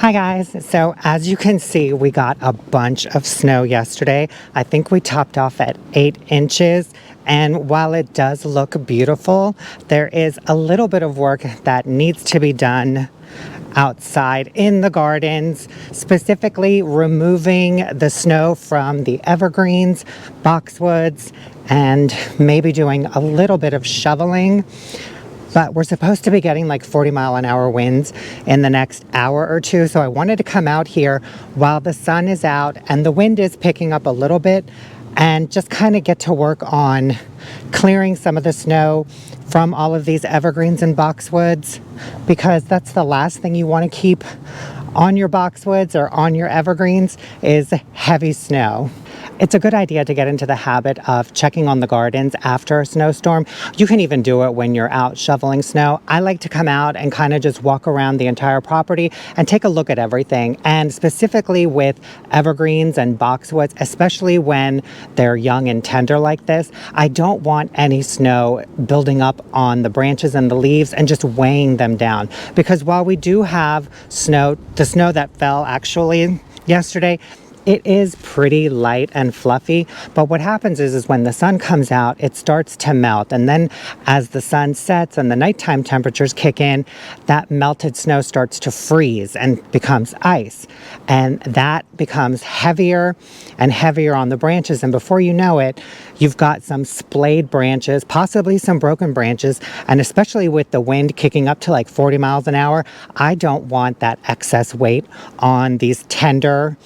Hi guys, so as you can see, we got a bunch of snow yesterday. I think we topped off at 8 inches, and while it does look beautiful, there is a little bit of work that needs to be done outside in the gardens, specifically removing the snow from the evergreens, boxwoods, and maybe doing a little bit of shoveling. But we're supposed to be getting like 40-mile-an-hour winds in the next hour or two. So I wanted to come out here while the sun is out and the wind is picking up a little bit and just kind of get to work on clearing some of the snow from all of these evergreens and boxwoods, because that's the last thing you want to keep on your boxwoods or on your evergreens is heavy snow. It's a good idea to get into the habit of checking on the gardens after a snowstorm. You can even do it when you're out shoveling snow. I like to come out and kind of just walk around the entire property and take a look at everything. And specifically with evergreens and boxwoods, especially when they're young and tender like this, I don't want any snow building up on the branches and the leaves and just weighing them down. Because while we do have snow, the snow that fell actually yesterday, it is pretty light and fluffy, but what happens is when the sun comes out, it starts to melt. And then as the sun sets and the nighttime temperatures kick in, that melted snow starts to freeze and becomes ice. And that becomes heavier and heavier on the branches. And before you know it, you've got some splayed branches, possibly some broken branches. And especially with the wind kicking up to like 40 miles an hour, I don't want that excess weight on these tender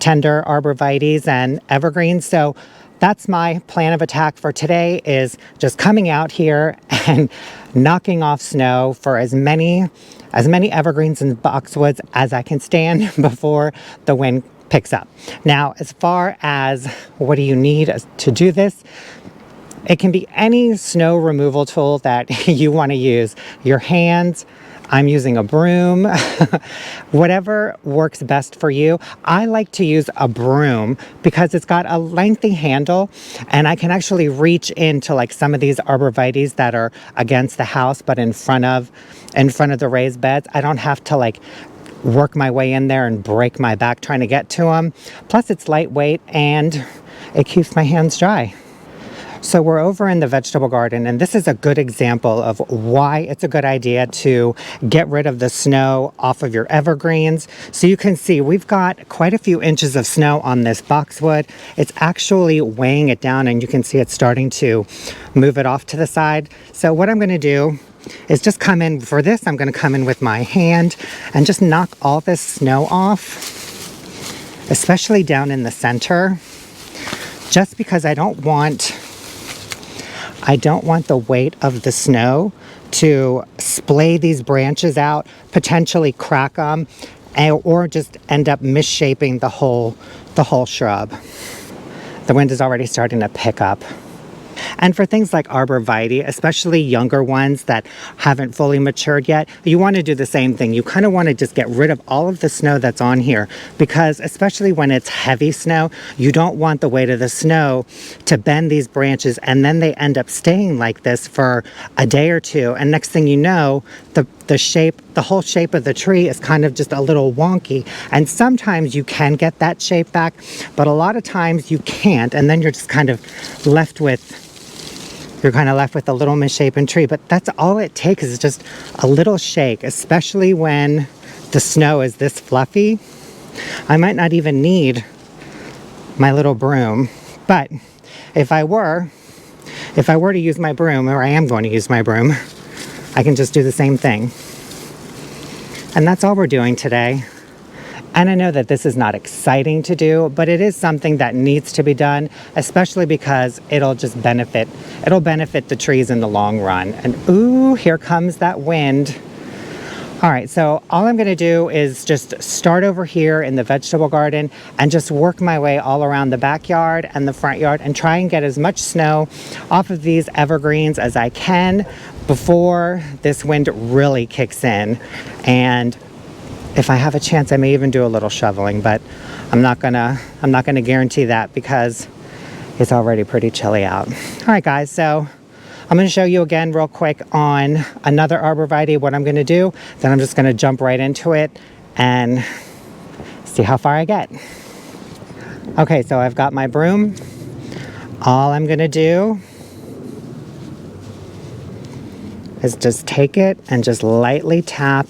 arborvitaes and evergreens. So that's my plan of attack for today, is just coming out here and knocking off snow for as many evergreens and boxwoods as I can stand before the wind picks up. Now, as far as what do you need to do this, it can be any snow removal tool that you want to use. Your hands, I'm using a broom, whatever works best for you. I like to use a broom because it's got a lengthy handle and I can actually reach into like some of these arborvitaes that are against the house but in front of the raised beds. I don't have to like work my way in there and break my back trying to get to them. Plus it's lightweight and it keeps my hands dry. So we're over in the vegetable garden, and this is a good example of why it's a good idea to get rid of the snow off of your evergreens. So you can see we've got quite a few inches of snow on this boxwood. It's actually weighing it down, and you can see it's starting to move it off to the side. So what I'm going to do is just come in for this. I'm going to come in with my hand and just knock all this snow off, especially down in the center, just because I don't want the weight of the snow to splay these branches out, potentially crack them, or just end up misshaping the whole shrub. The wind is already starting to pick up. And for things like arborvitae, especially younger ones that haven't fully matured yet, you want to do the same thing. You kind of want to just get rid of all of the snow that's on here, because especially when it's heavy snow, you don't want the weight of the snow to bend these branches and then they end up staying like this for a day or two. And next thing you know, the whole shape of the tree is kind of just a little wonky. And sometimes you can get that shape back, but a lot of times you can't. And then you're just kind of left with a little misshapen tree. But that's all it takes, is just a little shake, especially when the snow is this fluffy. I might not even need my little broom, but if I were to use my broom, or I am going to use my broom, I can just do the same thing. And that's all we're doing today. And I know that this is not exciting to do, but it is something that needs to be done, especially because it'll benefit the trees in the long run. And ooh, here comes that wind. All right, so all I'm gonna do is just start over here in the vegetable garden and just work my way all around the backyard and the front yard and try and get as much snow off of these evergreens as I can before this wind really kicks in. And if I have a chance, I may even do a little shoveling, but I'm not gonna guarantee that because it's already pretty chilly out. All right, guys, so I'm going to show you again real quick on another arborvitae what I'm going to do. Then I'm just going to jump right into it and See how far I get. Okay, so I've got my broom. All I'm gonna do is just take it and just lightly tap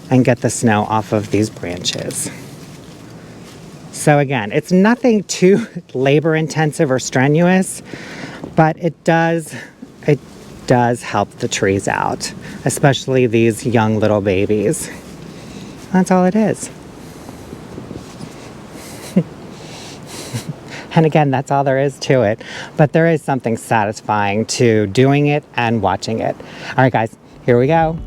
and get the snow off of these branches. So again, it's nothing too labor intensive or strenuous, but it does help the trees out, especially these young little babies. That's all it is. And again, that's all there is to it. But there is something satisfying to doing it and watching it. All right, guys, here we go.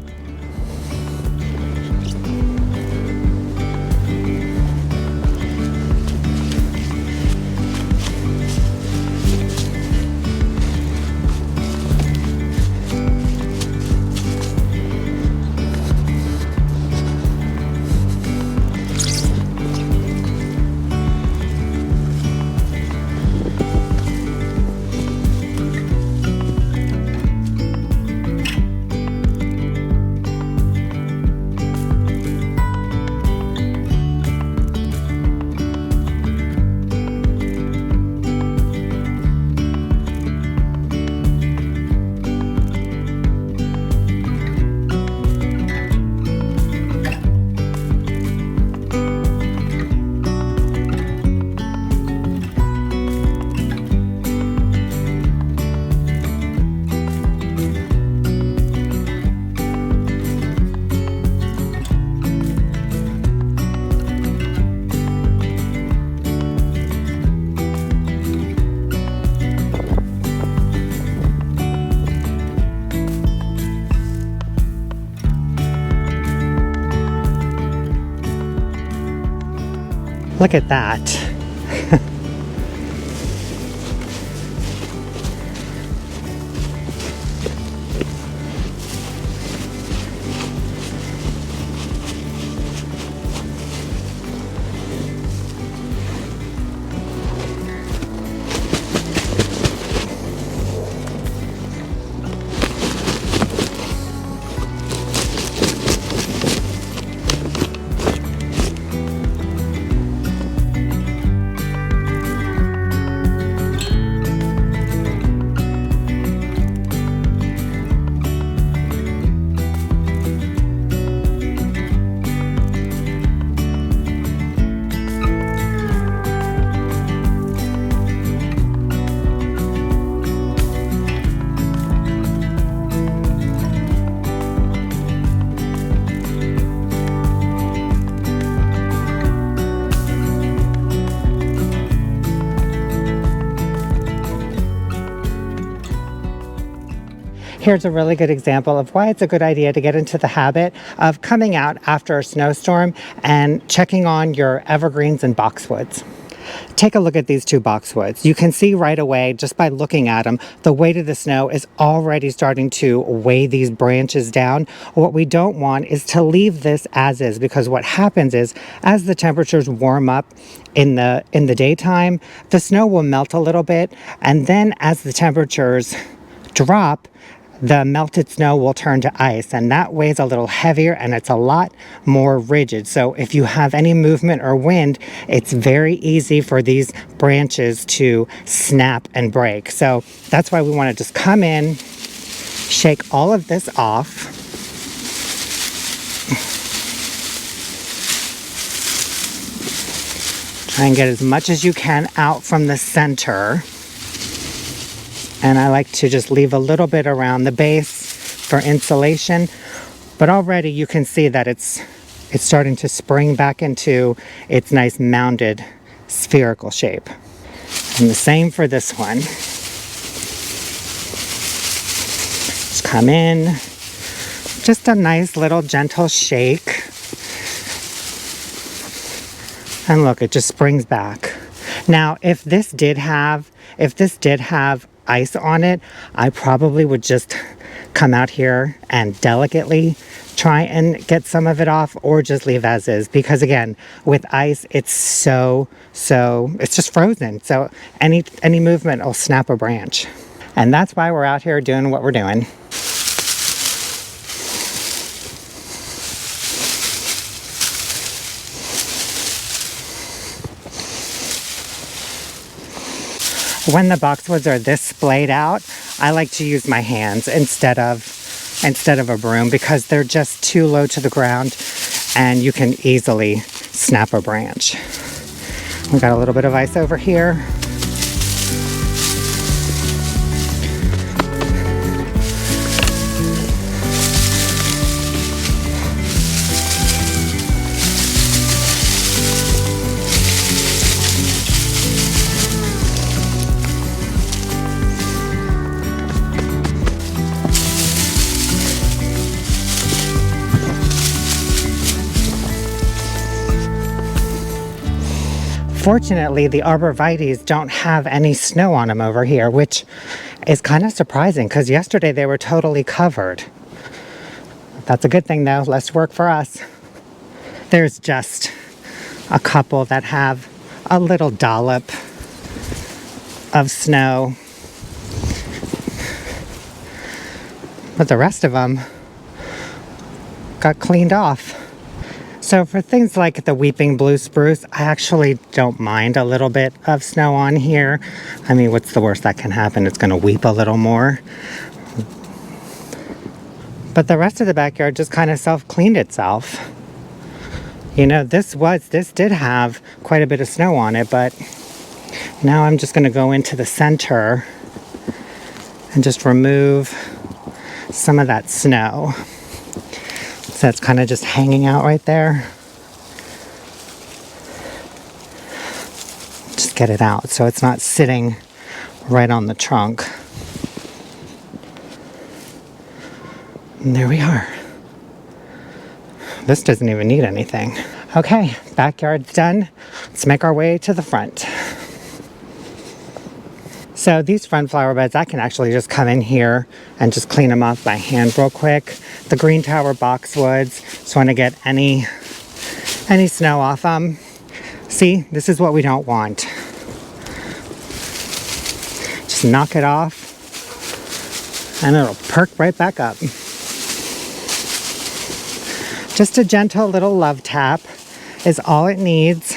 Look at that. Here's a really good example of why it's a good idea to get into the habit of coming out after a snowstorm and checking on your evergreens and boxwoods. Take a look at these two boxwoods. You can see right away, just by looking at them, the weight of the snow is already starting to weigh these branches down. What we don't want is to leave this as is, because what happens is, as the temperatures warm up in the daytime, the snow will melt a little bit, and then as the temperatures drop, the melted snow will turn to ice, and that weighs a little heavier and it's a lot more rigid. So if you have any movement or wind, it's very easy for these branches to snap and break. So that's why we want to just come in, shake all of this off. Try and get as much as you can out from the center. And I like to just leave a little bit around the base for insulation. But already you can see that it's starting to spring back into its nice mounded spherical shape. And the same for this one. Just come in, just a nice little gentle shake. And look, it just springs back. Now, if this did have ice on it, I probably would just come out here and delicately try and get some of it off, or just leave as is, because again, with ice, it's it's just frozen. So any movement will snap a branch. And that's why we're out here doing what we're doing. When the boxwoods are this splayed out, I like to use my hands instead of a broom because they're just too low to the ground and you can easily snap a branch. We got a little bit of ice over here. Fortunately, the arborvitaes don't have any snow on them over here, which is kind of surprising because yesterday they were totally covered. That's a good thing though, less work for us. There's just a couple that have a little dollop of snow, but the rest of them got cleaned off. So for things like the weeping blue spruce, I actually don't mind a little bit of snow on here. I mean, what's the worst that can happen? It's going to weep a little more. But the rest of the backyard just kind of self-cleaned itself. You know, this did have quite a bit of snow on it, but now I'm just going to go into the center and just remove some of that snow. So it's kind of just hanging out right there. Just get it out so it's not sitting right on the trunk. And there we are. This doesn't even need anything. Okay, backyard's done. Let's make our way to the front. So these front flower beds, I can actually just come in here and just clean them off by hand real quick. The green tower boxwoods, just want to get any snow off them. See, this is what we don't want. Just knock it off and it'll perk right back up. Just a gentle little love tap is all it needs.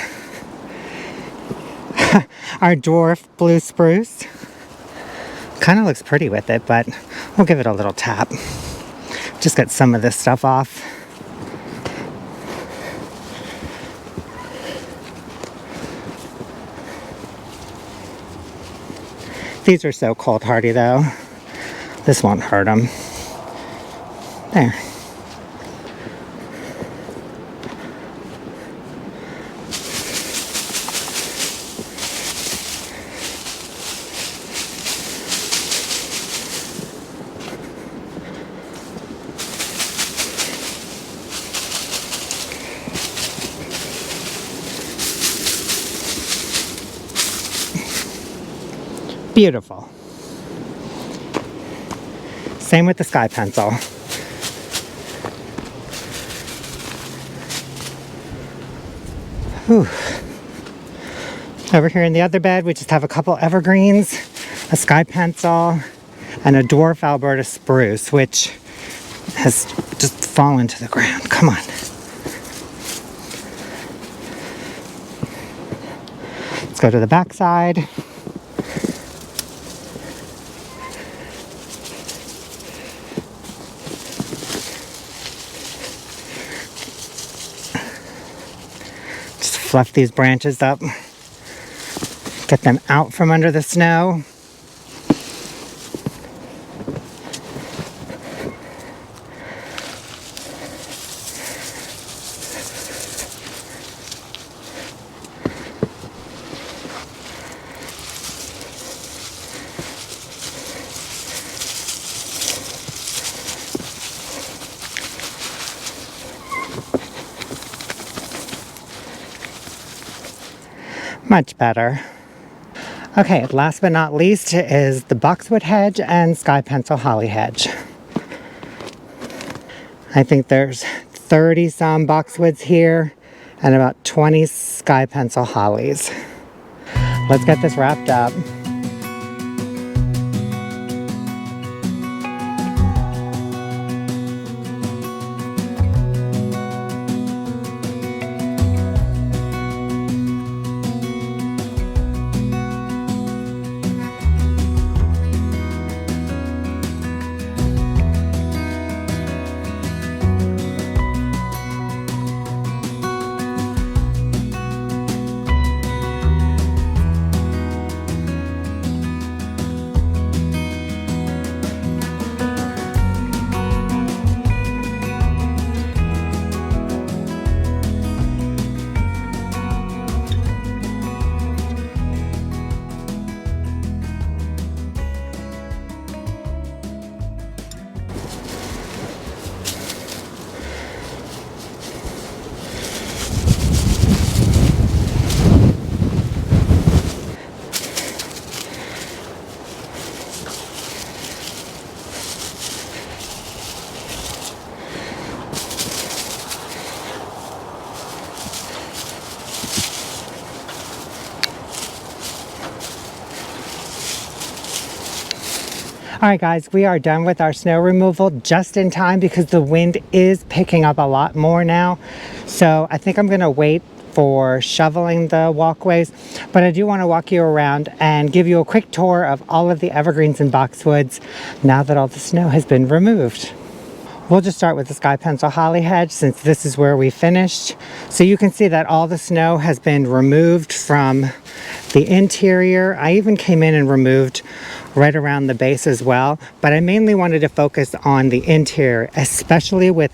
Our dwarf blue spruce kind of looks pretty with it, but we'll give it a little tap. Just get some of this stuff off. These are so cold hardy though. This won't hurt them. There. Beautiful. Same with the sky pencil. Whew. Over here in the other bed, we just have a couple evergreens, a sky pencil, and a dwarf Alberta spruce, which has just fallen to the ground. Come on. Let's go to the back side. Fluff these branches up, get them out from under the snow. Much better. Okay, last but not least is the boxwood hedge and sky pencil holly hedge. I think there's 30 some boxwoods here and about 20 sky pencil hollies. Let's get this wrapped up. All right, guys, we are done with our snow removal just in time because the wind is picking up a lot more now. So I think I'm going to wait for shoveling the walkways, but I do want to walk you around and give you a quick tour of all of the evergreens and boxwoods now that all the snow has been removed. We'll just start with the sky pencil holly hedge since this is where we finished. So you can see that all the snow has been removed from the interior. I even came in and removed right around the base as well, but I mainly wanted to focus on the interior, especially with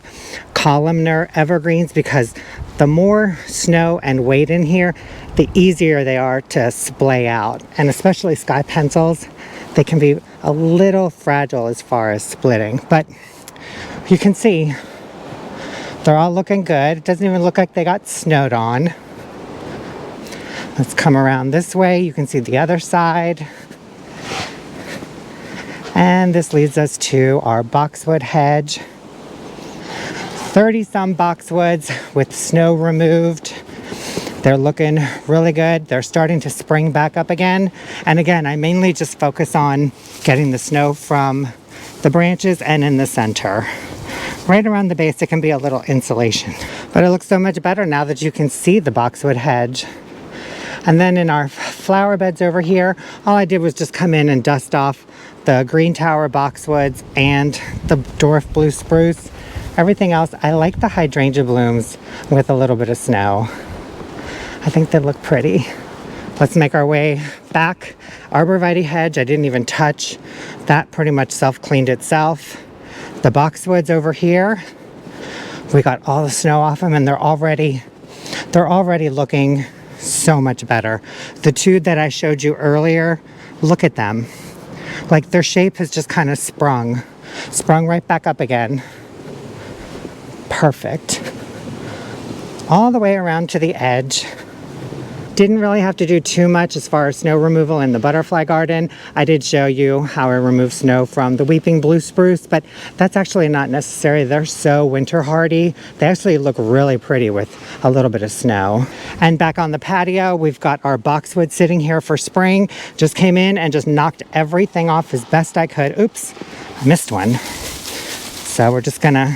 columnar evergreens, because the more snow and weight in here, the easier they are to splay out. And especially sky pencils, they can be a little fragile as far as splitting, but you can see they're all looking good. It doesn't even look like they got snowed on. Let's come around this way. You can see the other side. And this leads us to our boxwood hedge. 30 some boxwoods with snow removed. They're looking really good. They're starting to spring back up again. And again, I mainly just focus on getting the snow from the branches and in the center. Right around the base, it can be a little insulation. But it looks so much better now that you can see the boxwood hedge. And then in our flower beds over here, all I did was just come in and dust off the green tower boxwoods and the dwarf blue spruce. Everything else, I like the hydrangea blooms with a little bit of snow. I think they look pretty. Let's make our way back. Arborvitae hedge, I didn't even touch. That pretty much self-cleaned itself. The boxwoods over here, we got all the snow off them and they're already looking so much better. The two that I showed you earlier, look at them. Like their shape has just kind of sprung right back up again. Perfect. All the way around to the edge. Didn't really have to do too much as far as snow removal in the butterfly garden. I did show you how I removed snow from the weeping blue spruce, but that's actually not necessary. They're so winter hardy. They actually look really pretty with a little bit of snow. And back on the patio, we've got our boxwood sitting here for spring. Just came in and just knocked everything off as best I could. Oops, I missed one. So we're just gonna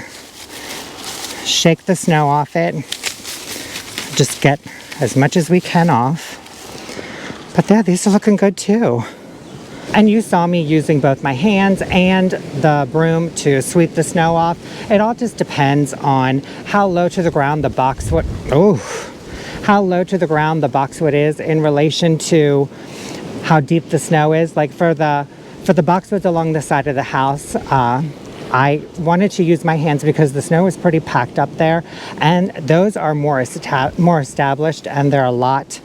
shake the snow off it. Just get as much as we can off. But yeah, these are looking good too. And you saw me using both my hands and the broom to sweep the snow off. It all just depends on how low to the ground the boxwood, how low to the ground the boxwood is in relation to how deep the snow is. Like for the boxwoods along the side of the house, I wanted to use my hands because the snow is pretty packed up there, and those are more established, and they're a lot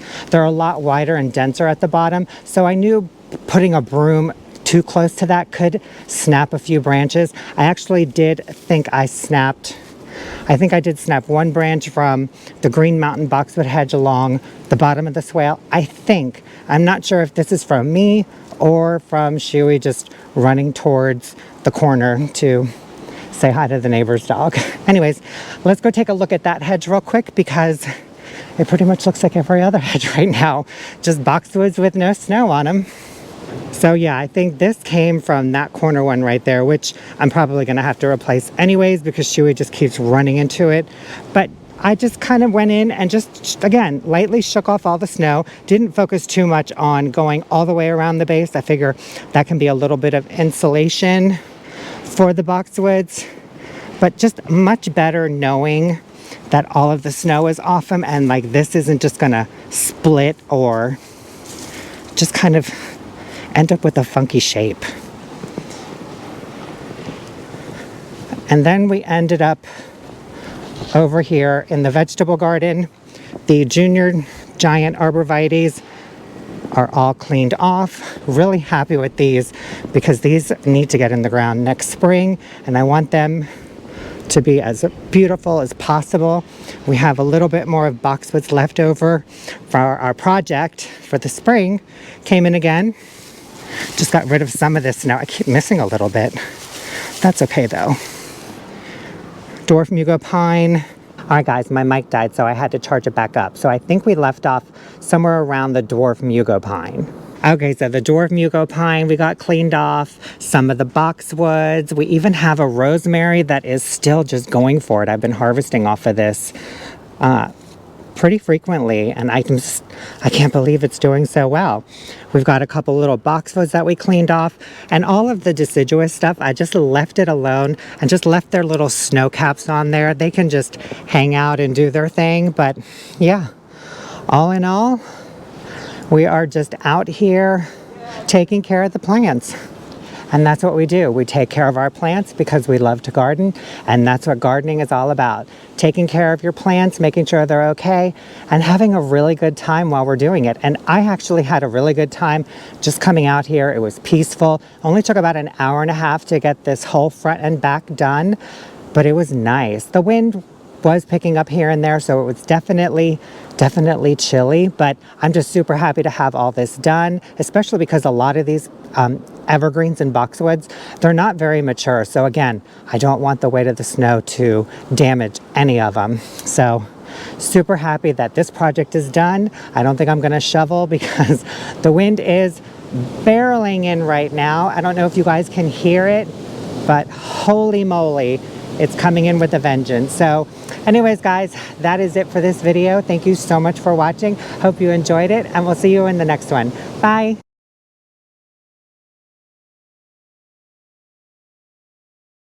wider and denser at the bottom. So I knew putting a broom too close to that could snap a few branches. I actually did think I did snap one branch from the Green Mountain boxwood hedge along the bottom of the swale. I'm not sure if this is from me or from Shuey just running towards the corner to say hi to the neighbor's dog. Anyways, let's go take a look at that hedge real quick because it pretty much looks like every other hedge right now. Just boxwoods with no snow on them. So yeah, I think this came from that corner one right there, which I'm probably going to have to replace anyways because Shuey just keeps running into it. But I just kind of went in and just, again, lightly shook off all the snow. Didn't focus too much on going all the way around the base. I figure that can be a little bit of insulation for the boxwoods. But just much better knowing that all of the snow is off them and like this isn't just going to split or just kind of end up with a funky shape. And then we ended up over here in the vegetable garden. The junior giant arborvitaes are all cleaned off. Really happy with these because these need to get in the ground next spring and I want them to be as beautiful as possible. We have a little bit more of boxwoods left over for our project for the spring. Came in again. Just got rid of some of this now. I keep missing a little bit. That's okay though. Dwarf mugo pine. All right guys, my mic died so I had to charge it back up. So I think we left off somewhere around the dwarf mugo pine. Okay, so the dwarf mugo pine we got cleaned off, some of the boxwoods. We even have a rosemary that is still just going for it. I've been harvesting off of this pretty frequently, and I can't believe it's doing so well. We've got a couple little boxwoods that we cleaned off, and all of the deciduous stuff, I just left it alone and just left their little snow caps on there. They can just hang out and do their thing, but yeah, all in all, we are just out here taking care of the plants. And that's what we do. We take care of our plants because we love to garden, and that's what gardening is all about. Taking care of your plants, making sure they're okay, and having a really good time while we're doing it. And I actually had a really good time just coming out here. It was peaceful. Only took about an hour and a half to get this whole front and back done, but it was nice. The wind was picking up here and there, so it was definitely chilly, but I'm just super happy to have all this done, especially because a lot of these evergreens and boxwoods, they're not very mature. So again, I don't want the weight of the snow to damage any of them. So super happy that this project is done. I don't think I'm going to shovel because the wind is barreling in right now. I don't know if you guys can hear it, but holy moly, it's coming in with a vengeance. So anyways, guys, that is it for this video. Thank you so much for watching. Hope you enjoyed it, and we'll see you in the next one. Bye.